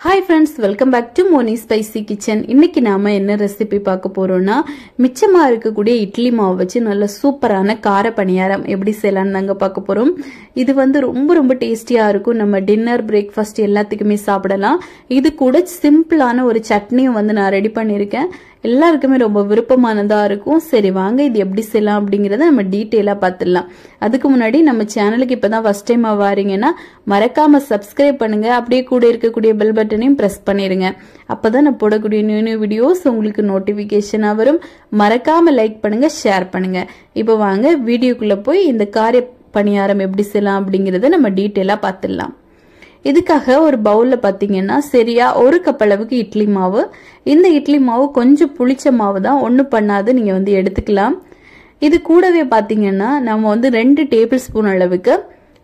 Hi friends, welcome back to Moni Spicy Kitchen. இன்னைக்கு நாம என்ன ரெசிபி பார்க்க போறோம்னா மிச்சமா இருக்கக்கூடிய இட்லி மாவு வச்சு நல்ல சூப்பரான கார பணியாரம் எப்படி செய்யலாம்னு நாங்க பார்க்க போறோம். இது வந்து ரொம்ப டேஸ்டியா இருக்கும். நம்ம டின்னர் பிரேக்ஃபாஸ்ட் எல்லாத்துக்குமே சாப்பிடலாம். இது கூட சிம்பிளான ஒரு சட்னியும் வந்து நான் ரெடி பண்ணிருக்கேன். எல்லாருக்குமே ரொம்ப விருப்பமானதா இருக்கும். சரி வாங்க இது எப்படி செய்யலாம் அப்படிங்கறத நம்ம டீடைலா பார்த்துடலாம். அதுக்கு முன்னாடி நம்ம சேனலுக்கு இப்பதான் ஃபர்ஸ்ட் டைம் வாரீங்கன்னா மறக்காம சப்ஸ்கிரைப் பண்ணுங்க. அப்படியே கூட இருக்கக்கூடிய பெல் பட்டனையும் பிரஸ் பண்ணிருங்க. அப்பதான் நான் போடக்கூடிய நியூ வீடியோஸ் உங்களுக்கு நோட்டிபிகேஷனா வரும். மறக்காம லைக் பண்ணுங்க, ஷேர் பண்ணுங்க. இப்போ வாங்க வீடியோக்குள்ள போய் இந்த கார பணியாரம் எப்படி செய்யலாம் அப்படிங்கறத நம்ம டீடைலா பார்த்துடலாம். இதுக்காக ஒரு பவுல்ல பாத்தீங்கன்னா சரியா 1 கப் அளவுக்கு இட்லி மாவு. இந்த இட்லி மாவு கொஞ்சம் புளிச்ச மாவு தான், ஒன்னும் பண்ணாது, நீங்க வந்து எடுத்துக்கலாம். இது கூடவே பாத்தீங்கன்னா நம்ம வந்து 2 டேபிள் ஸ்பூன் அளவுக்கு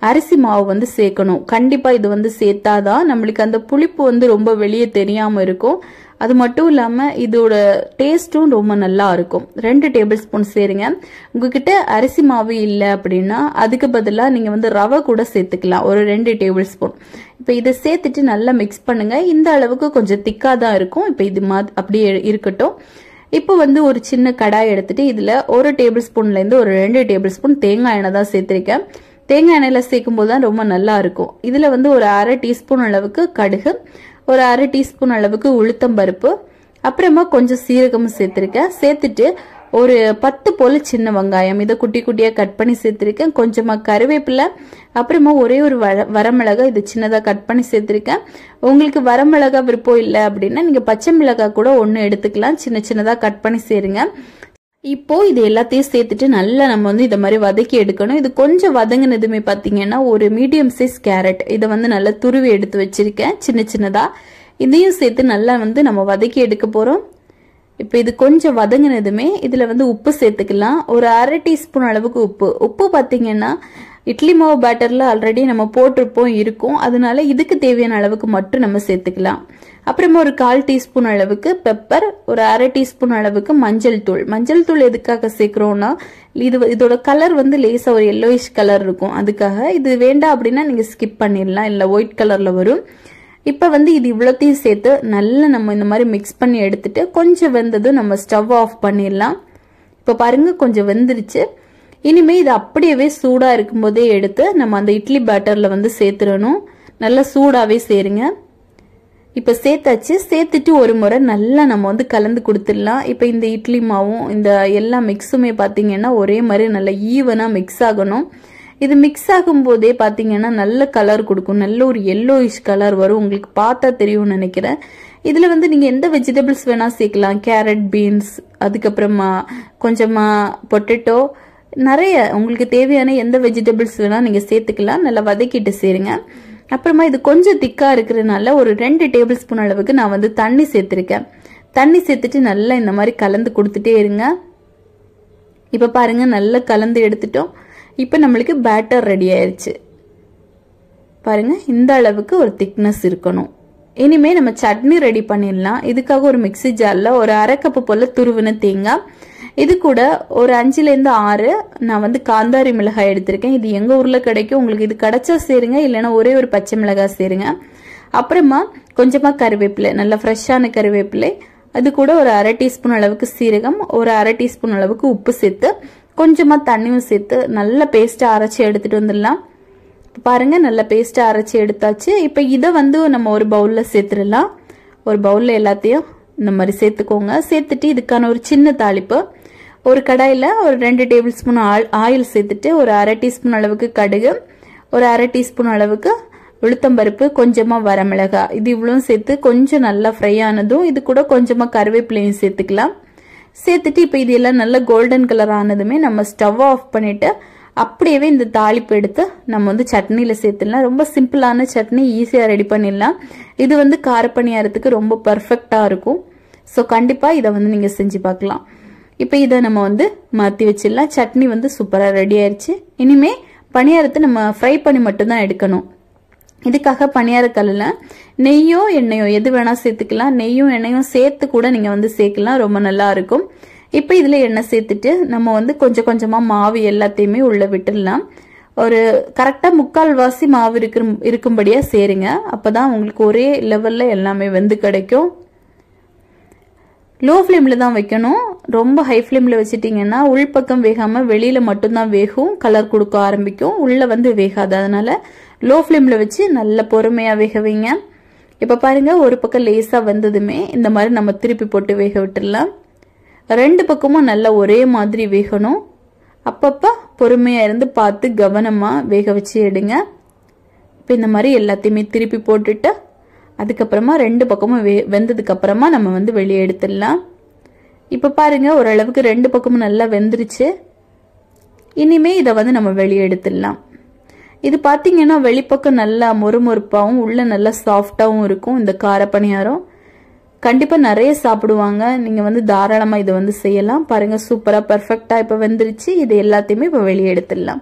அரிசி மாவு வந்து சேர்க்கணும். கண்டிப்பா இது வந்து சேர்த்தாதான் நம்மளுக்கு அந்த புளிப்பு வந்து ரொம்ப வெளியே தெரியாம இருக்கும். அது மட்டும் இல்லாம இதோட டேஸ்டும் ரொம்ப நல்லா இருக்கும். 2 டேபிள் ஸ்பூன் சேருங்க. உங்ககிட்ட அரிசி மாவு இல்லை அப்படின்னா அதுக்கு பதிலா நீங்க வந்து ரவை கூட சேர்த்துக்கலாம், ஒரு 2 டேபிள் ஸ்பூன். இப்ப இதை சேர்த்துட்டு நல்லா மிக்ஸ் பண்ணுங்க. இந்த அளவுக்கு கொஞ்சம் திக்கா தான் இருக்கும். இப்ப இது அப்படியே இருக்கட்டும். இப்போ வந்து ஒரு சின்ன கடாய் எடுத்துட்டு இதுல 1 டேபிள் ஸ்பூன்ல இருந்து ஒரு 2 டேபிள் ஸ்பூன் தேங்காய் எண்ணெய் தான் சேர்த்திருக்கேன். தேங்காய் எண்ணெயில சேர்க்கும் போது தான் ரொம்ப நல்லா இருக்கும். இதுல வந்து ஒரு 1/2 டீஸ்பூன் அளவுக்கு கடுகு, ஒரு 1/2 டீஸ்பூன் அளவுக்கு உளுத்தம் பருப்பு, அப்புறமா கொஞ்சம் சீரகமும் சேர்த்திருக்கேன். சேர்த்துட்டு ஒரு 10 போல சின்ன வெங்காயம் இதை குட்டி குட்டியா கட் பண்ணி சேர்த்திருக்கேன். கொஞ்சமா கருவேப்பிலை, அப்புறமா ஒரே ஒரு வரமிளகாய் இது சின்னதா கட் பண்ணி சேர்த்திருக்கேன். உங்களுக்கு வரமிளகாய் விருப்பம் இல்லை அப்படின்னா நீங்க பச்சை மிளகாய் கூட ஒன்னு எடுத்துக்கலாம், சின்னதா கட் பண்ணி சேருங்க. இப்போ இது எல்லாத்தையும் சேர்த்துட்டு நல்லா நம்ம வந்து இதை மாதிரி வதக்கி எடுக்கணும். இது கொஞ்சம் வதங்கினதுமே பாத்தீங்கன்னா ஒரு மீடியம் சைஸ் கேரட் இதை வந்து நல்லா துருவி எடுத்து வச்சிருக்கேன் சின்னதா. இதையும் சேர்த்து நல்லா வந்து நம்ம வதக்கி எடுக்க போறோம். இப்போ இது கொஞ்சம் வதங்கினதுமே இதுல வந்து உப்பு சேர்த்துக்கலாம். ஒரு 1/2 டீஸ்பூன் அளவுக்கு உப்பு பாத்தீங்கன்னா இட்லி மாவு பேட்டர்ல ஆல்ரெடி நம்ம போட்டிருப்போம் இருக்கும். அதனால இதுக்கு தேவையான அளவுக்கு மட்டும் நம்ம சேர்த்துக்கலாம். அப்புறமா ஒரு 1/4 டீஸ்பூன் அளவுக்கு பெப்பர், ஒரு 1/2 டீஸ்பூன் அளவுக்கு மஞ்சள் தூள் எதுக்காக சேர்க்கிறோம்னா இதோட கலர் வந்து லேசா ஒரு yellowish கலர் இருக்கும். அதுக்காக. இது வேண்டாம் அப்படின்னா நீங்க ஸ்கிப் பண்ணிடலாம், இல்ல ஒயிட் கலர்ல வரும். இப்ப வந்து இது இவ்வளோத்தையும் சேர்த்து நல்லா நம்ம இந்த மாதிரி மிக்ஸ் பண்ணி எடுத்துட்டு கொஞ்சம் வெந்ததும் நம்ம ஸ்டவ் ஆஃப் பண்ணிடலாம். இப்ப பாருங்க கொஞ்சம் வெந்துருச்சு. இனிமே இது அப்படியே சூடா இருக்கும் போதே எடுத்து நம்ம அந்த இட்லி பேட்டர்ல வந்து சேர்த்துடணும். நல்லா சூடாவே சேருங்க. இப்ப சேர்த்தாச்சு. சேர்த்துட்டு ஒரு முறை நல்லா நம்ம வந்து கலந்து கொடுத்துடலாம். இப்ப இந்த இட்லி மாவும் இந்த எல்லா மிக்ஸுமே பாத்தீங்கன்னா ஒரே மாதிரி நல்லா ஈவனா மிக்ஸ் ஆகணும். இது மிக்ஸ் ஆகும் போதே பாத்தீங்கன்னா நல்ல கலர் கொடுக்கும், நல்ல ஒரு yellowish கலர் வரும். உங்களுக்கு பார்த்தா தெரியும்னு நினைக்கிறேன். இதுல வந்து நீங்க எந்த வெஜிடபிள்ஸ் வேணா சேர்க்கலாம், கேரட், பீன்ஸ், அதுக்கப்புறமா கொஞ்சமா பொட்டேட்டோ, நிறைய உங்களுக்கு தேவையான எந்த வெஜிடபிள்ஸ் வேணா நீங்க சேர்த்துக்கலாம். நல்லா வதக்கிட்டு சேருங்க. அப்புறமா இது கொஞ்சம் திக்கா இருக்கிறதுனால ஒரு 2 டேபிள் ஸ்பூன் அளவுக்கு நான் வந்து தண்ணி சேர்த்திருக்கேன். தண்ணி சேர்த்துட்டு நல்லா இந்த மாதிரி கலந்து கொடுத்துட்டே இருங்க. இப்ப பாருங்க நல்லா கலந்து எடுத்துட்டோம். இப்ப நம்மளுக்கு பேட்டர் ரெடி ஆயிருச்சு. பாருங்க இந்த அளவுக்கு ஒரு திக்னஸ் இருக்கணும். இனிமே நம்ம சட்னி ரெடி பண்ணிடலாம். இதுக்காக ஒரு மிக்ஸி ஜார்ல ஒரு 1/2 கப் போல துருவின தேங்காய், இது கூட ஒரு 5ல இருந்து 6 நான் வந்து காந்தாரி மிளகாய் எடுத்திருக்கேன். இது எங்க ஊர்ல கிடைக்கும், உங்களுக்கு இது கிடைச்சா சேருங்க, இல்லைன்னா ஒரே ஒரு பச்சை மிளகாய் சேருங்க. அப்புறமா கொஞ்சமா கருவேப்பிலை, நல்ல ஃப்ரெஷ்ஷான கருவேப்பிலை, அது கூட ஒரு 1/2 டீஸ்பூன் அளவுக்கு சீரகம், ஒரு 1/2 டீஸ்பூன் அளவுக்கு உப்பு சேர்த்து கொஞ்சமா தண்ணியும் சேர்த்து நல்ல பேஸ்டா அரைச்சி எடுத்துட்டு வந்துடலாம். பாருங்க நல்ல பேஸ்டா அரைச்சி எடுத்தாச்சு. இப்ப இதை வந்து நம்ம ஒரு பவுல்ல சேர்த்துடலாம். ஒரு பவுல்ல எல்லாத்தையும் இந்த மாதிரி சேர்த்துக்கோங்க. சேர்த்துட்டு இதுக்கான ஒரு சின்ன தாளிப்பு, ஒரு கடாயில ஒரு 2 டேபிள் ஸ்பூன் ஆயில் சேர்த்துட்டு ஒரு 1/2 டீஸ்பூன் அளவுக்கு கடுகு, ஒரு 1/2 டீஸ்பூன் அளவுக்கு உளுத்தம்பருப்பு, கொஞ்சமா வரமிளகாய், இது இவ்வளவும் சேர்த்து கொஞ்சம் நல்லா ஃப்ரை ஆனதும் இது கூட கொஞ்சமா கருவேப்பிலையும் சேர்த்துக்கலாம். சேர்த்துட்டு இப்ப இது எல்லாம் நல்ல கோல்டன் கலர் ஆனதுமே நம்ம ஸ்டவ் ஆஃப் பண்ணிட்டு அப்படியே இந்த தாளிப்பு எடுத்து நம்ம வந்து சட்னியில சேர்த்துடலாம். ரொம்ப சிம்பிளான சட்னி, ஈஸியா ரெடி பண்ணிடலாம். இது வந்து கார பணியாரத்துக்கு ரொம்ப பர்ஃபெக்டா இருக்கும். ஸோ கண்டிப்பா இதை வந்து நீங்க செஞ்சு பார்க்கலாம். இப்ப இதை நம்ம வந்து மாத்தி வச்சிடலாம். சட்னி வந்து சூப்பரா ரெடி ஆயிடுச்சு. இனிமே பணியாரத்தை நம்ம ஃப்ரை பண்ணி மட்டும்தான் எடுக்கணும். இதுக்காக பணியாரக்கல்ல நெய்யோ எண்ணெயோ எது வேணா சேர்த்துக்கலாம். நெய்யும் எண்ணெயும் சேர்த்து கூட நீங்க வந்து சேர்க்கலாம், ரொம்ப நல்லா இருக்கும். இப்ப இதுல எண்ணெய் சேர்த்துட்டு நம்ம வந்து கொஞ்சமா மாவு எல்லாத்தையுமே உள்ள விட்டுடலாம். ஒரு கரெக்டா 3/4 வாசி மாவு இருக்கும்படியா சேருங்க. அப்பதான் உங்களுக்கு ஒரே லெவல்ல எல்லாமே வெந்து கிடைக்கும். லோ ஃப்ளேம்ல தான் வைக்கணும். ரொம்ப ஹை ஃப்ளேம்ல வச்சிட்டீங்கன்னா உள்பக்கம் வேகாம வெளியில மட்டும்தான் வேகும், கலர் கொடுக்க ஆரம்பிக்கும், உள்ள வந்து வேகாது. அதனால லோ ஃப்ளேம்ல வச்சு நல்ல பொறுமையா வேக வைங்க. இப்ப பாருங்க, ஒரு பக்கம் லேசா வந்ததுமே இந்த மாதிரி நம்ம திருப்பி போட்டு வேக விட்டுடலாம். 2 பக்கமும் நல்லா ஒரே மாதிரி வேகணும். அப்பப்ப பொறுமையா இருந்து பார்த்து கவனமா வேக வச்சு எடுங்க. இப்ப இந்த மாதிரி எல்லாத்தையுமே திருப்பி போட்டுட்டு அதுக்கப்புறமா 2 பக்கமும் வெந்ததுக்கு அப்புறமா நம்ம வந்து வெளியே எடுத்துடலாம். இப்ப பாருங்க, ஓரளவுக்கு 2 பக்கமும் நல்லா வெந்துருச்சு. இனிமே இதை வந்து நம்ம வெளியே எடுத்துடலாம். இது பாத்தீங்கன்னா வெளிப்பக்கம் நல்லா மொறுமொறுப்பாவும் உள்ள நல்லா சாஃப்டாவும் இருக்கும். இந்த கார பணியாரம் கண்டிப்பா நிறைய சாப்பிடுவாங்க. நீங்க வந்து தாராளமா இதை வந்து செய்யலாம். பாருங்க, சூப்பரா பெர்ஃபெக்டா இப்ப வெந்துருச்சு. இது எல்லாத்தையுமே இப்ப வெளியே எடுத்துடலாம்.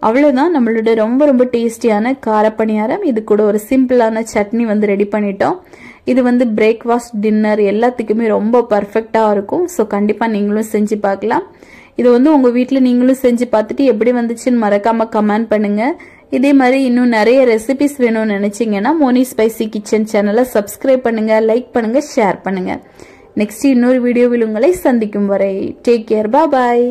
அவ்வளவுதான், நம்மளோட ரொம்ப ரொம்ப டேஸ்டியான கார பணியாரம். இது கூட ஒரு சிம்பிளான சட்னி வந்து ரெடி பண்ணிட்டோம். இது வந்து பிரேக்ஃபாஸ்ட், டின்னர் எல்லாத்துக்குமே ரொம்ப பர்ஃபெக்டா இருக்கும். ஸோ கண்டிப்பா நீங்களும் செஞ்சு பார்க்கலாம். இது வந்து உங்க வீட்டுல நீங்களும் செஞ்சு பார்த்துட்டு எப்படி வந்துச்சுன்னு மறக்காம கமெண்ட் பண்ணுங்க. இதே மாதிரி இன்னும் நிறைய ரெசிபிஸ் வேணும்னு நினைச்சீங்கன்னா மோனி ஸ்பைசி கிச்சன் சேனலை சப்ஸ்கிரைப் பண்ணுங்க, லைக் பண்ணுங்க, ஷேர் பண்ணுங்க. நெக்ஸ்ட் இன்னொரு வீடியோவில் உங்களை சந்திக்கும் வரை டேக் கேர், பாய்.